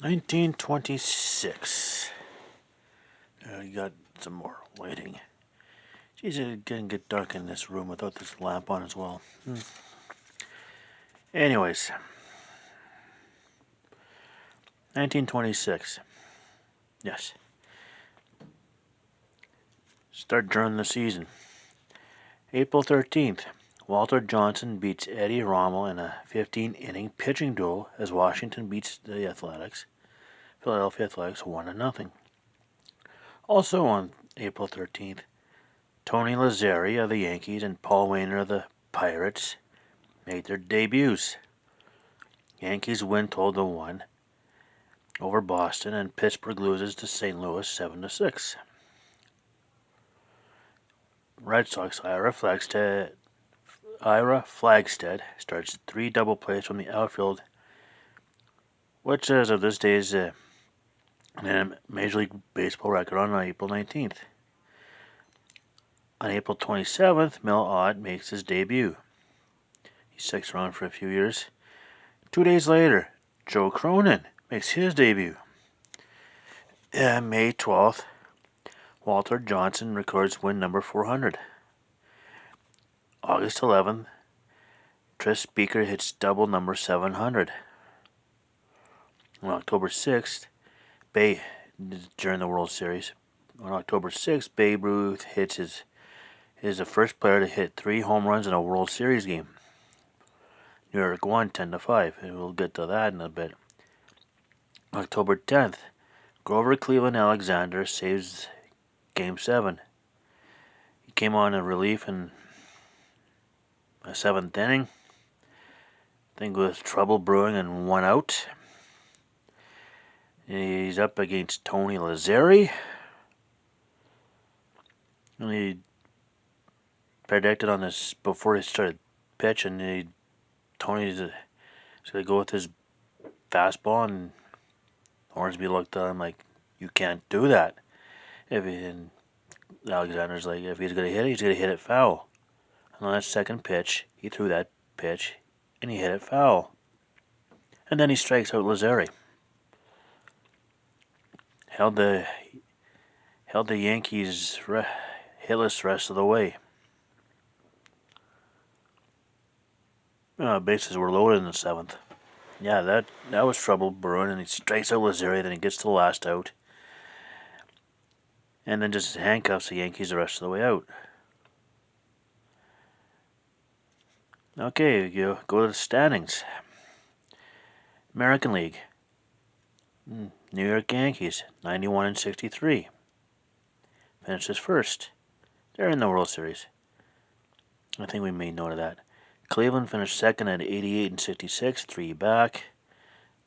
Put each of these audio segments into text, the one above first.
1926. You got some more lighting. Geez, it's gonna get dark in this room without this lamp on as well. Anyways, 1926. Yes. Start during the season. April 13th. Walter Johnson beats Eddie Rommel in a 15-inning pitching duel as Washington beats the Philadelphia Athletics 1-0. Also on April 13th, Tony Lazzeri of the Yankees and Paul Waner of the Pirates made their debuts. Yankees win 12-1 over Boston, and Pittsburgh loses to St. Louis 7-6. Red Sox Ira Flagstead starts 3 double plays from the outfield, which as of this day is a Major League Baseball record on April 19th. On April 27th, Mel Ott makes his debut. He sticks around for a few years. 2 days later, Joe Cronin makes his debut. May 12th, Walter Johnson records win number 400. August 11th, Tris Speaker hits double number 700. On October 6th, during the World Series, on October 6th, Babe Ruth is the first player to hit 3 home runs in a World Series game. New York won 10-5, and we'll get to that in a bit. October 10th, Grover Cleveland Alexander saves Game 7. He came on in relief in a 7th inning, I think with trouble brewing and 1 out. He's up against Tony Lazzeri. And he predicted on this before he started pitching. Tony's going to go with his fastball, and Hornsby looked at him like, you can't do that. And Alexander's like, if he's going to hit it, he's going to hit it foul. And on that second pitch, he threw that pitch, and he hit it foul. And then he strikes out Lazzeri. Held the Yankees hitless the rest of the way. Bases were loaded in the 7th. Yeah, that was trouble brewing, and he strikes out Lazzeri, then he gets to the last out. And then just handcuffs the Yankees the rest of the way out. Okay, you go to the standings. American League. New York Yankees, 91-63. Finishes first. They're in the World Series. I think we made note of that. Cleveland finished second at 88-66, 3 back.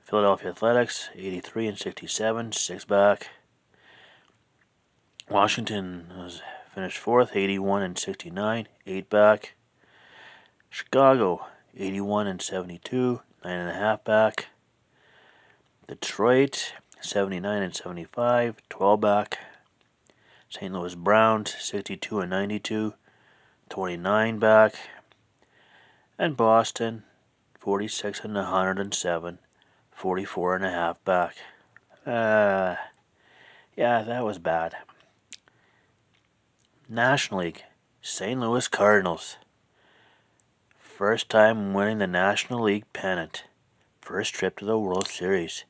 Philadelphia Athletics, 83-67, 6 back. Washington finished fourth, 81-69, 8 back. Chicago, 81-72, 9.5 back. Detroit, 79-75, 12 back. St. Louis Browns, 62-92, 29 back. And Boston, 46-107, 44.5 back. Yeah, that was bad. National League, St. Louis Cardinals. First time winning the National League pennant. First trip to the World Series.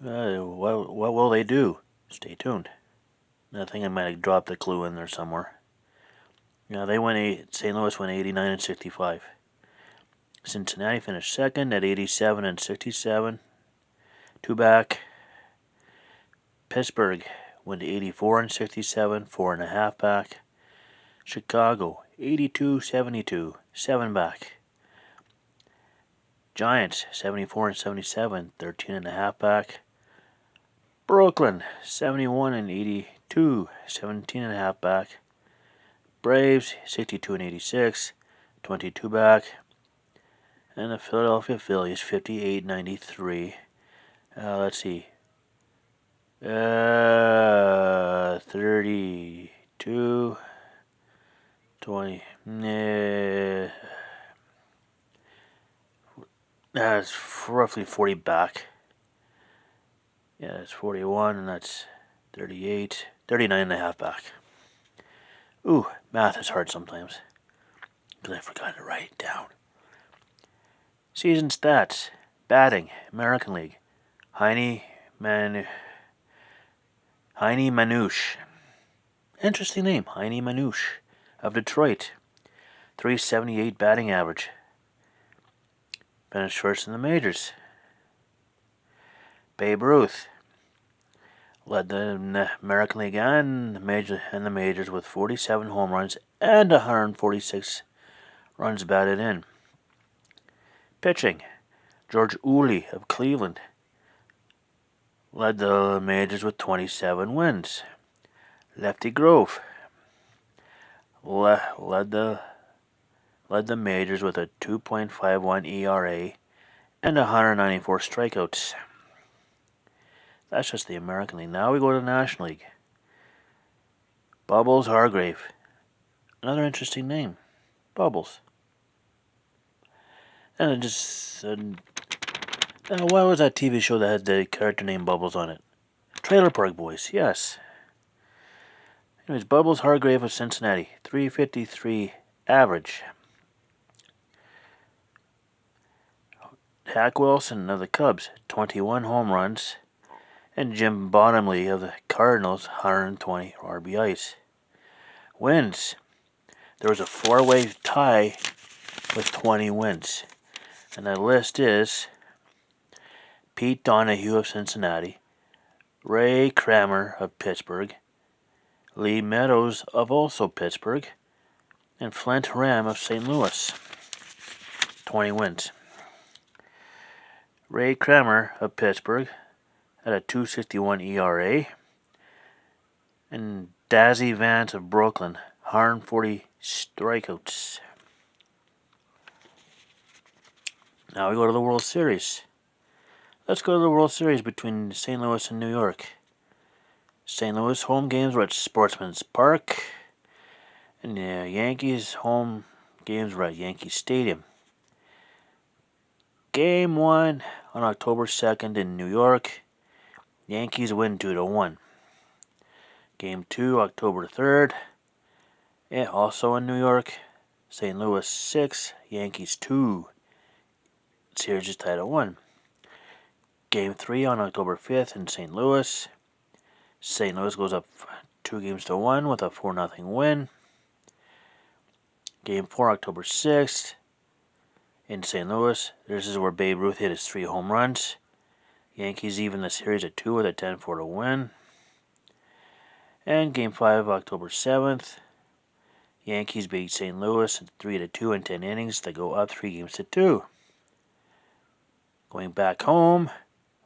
What will they do? Stay tuned. I think I might have dropped the clue in there somewhere. Yeah, St. Louis went 89-65. Cincinnati finished second at 87-67, 2 back. Pittsburgh went 84-67, 4.5 back. Chicago 82-72, 7 back. Giants 74-77, 13.5 back. Brooklyn 71-82, 17.5 back. Braves 62-86, 22 back. And the Philadelphia Phillies 58-93. Let's see. 32, 20. That's roughly 40 back. Yeah, that's 41, and that's 38, 39 and a half back. Ooh, math is hard sometimes, because I forgot to write it down. Season stats. Batting, American League. Heine Manouche. Interesting name, Heine Manouche, of Detroit. 378 batting average. Finished first in the majors. Babe Ruth led the American League and the majors with 47 home runs and 146 runs batted in. Pitching, George Uli of Cleveland led the majors with 27 wins. Lefty Grove led the majors with a 2.51 ERA and 194 strikeouts. That's just the American League. Now we go to the National League. Bubbles Hargrave. Another interesting name. Bubbles. And it just... what was that TV show that had the character named Bubbles on it? Trailer Park Boys, yes. Anyways, Bubbles Hargrave of Cincinnati. 353 average. Hack Wilson of the Cubs. 21 home runs. And Jim Bottomley of the Cardinals, 120 RBIs. Wins. There was a four-way tie with 20 wins. And the list is Pete Donahue of Cincinnati, Ray Kramer of Pittsburgh, Lee Meadows of also Pittsburgh, and Flint Ram of St. Louis. 20 wins. Ray Kramer of Pittsburgh had a 2.61 ERA, and Dazzy Vance of Brooklyn, 140 strikeouts. Now we go to the World Series. Let's go to the World Series between St. Louis and New York. St. Louis home games were at Sportsman's Park, and the Yankees home games were at Yankee Stadium. Game 1 on October 2nd in New York. Yankees win 2-1. Game 2, October 3rd. Also in New York. St. Louis 6, Yankees 2. Series is tied at 1. Game 3 on October 5th in St. Louis. St. Louis goes up 2-1 with a 4-0 win. Game 4, October 6th in St. Louis. This is where Babe Ruth hit his 3 home runs. Yankees even the series at 2 with a 10-4 win. And Game 5, October 7th. Yankees beat St. Louis 3-2 in 10 innings to go up 3-2. Going back home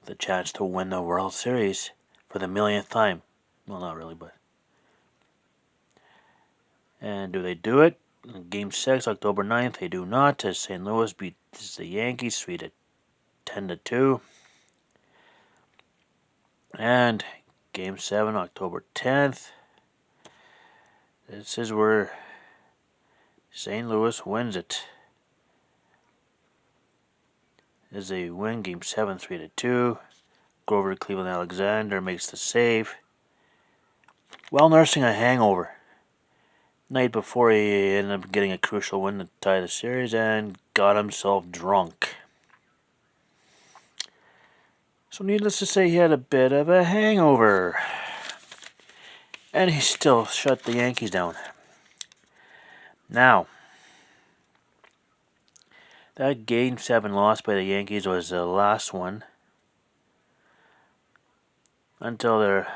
with a chance to win the World Series for the millionth time. Well, not really, but... And do they do it? In Game 6, October 9th, they do not, as St. Louis beats the Yankees 10-2. And Game 7, October 10th. This is where St. Louis wins it. As they win Game 7, 3-2. Grover Cleveland Alexander makes the save. While nursing a hangover. Night before, he ended up getting a crucial win to tie the series and got himself drunk. So needless to say, he had a bit of a hangover. And he still shut the Yankees down. Now, that Game 7 loss by the Yankees was the last one until their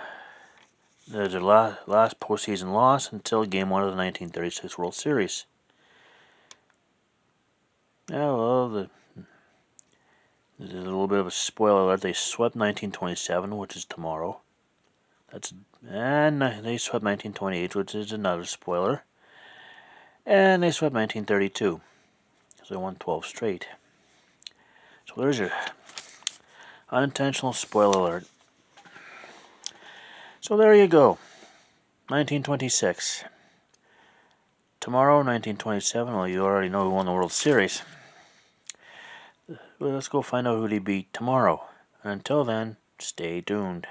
last postseason loss until Game 1 of the 1936 World Series. Yeah, well, there's a little bit of a spoiler alert. They swept 1927, which is tomorrow. And they swept 1928, which is another spoiler. And they swept 1932. So they won 12 straight. So there's your unintentional spoiler alert. So there you go. 1926. Tomorrow, 1927. Well, you already know who won the World Series. Well, let's go find out who they beat tomorrow. And until then, Stay tuned.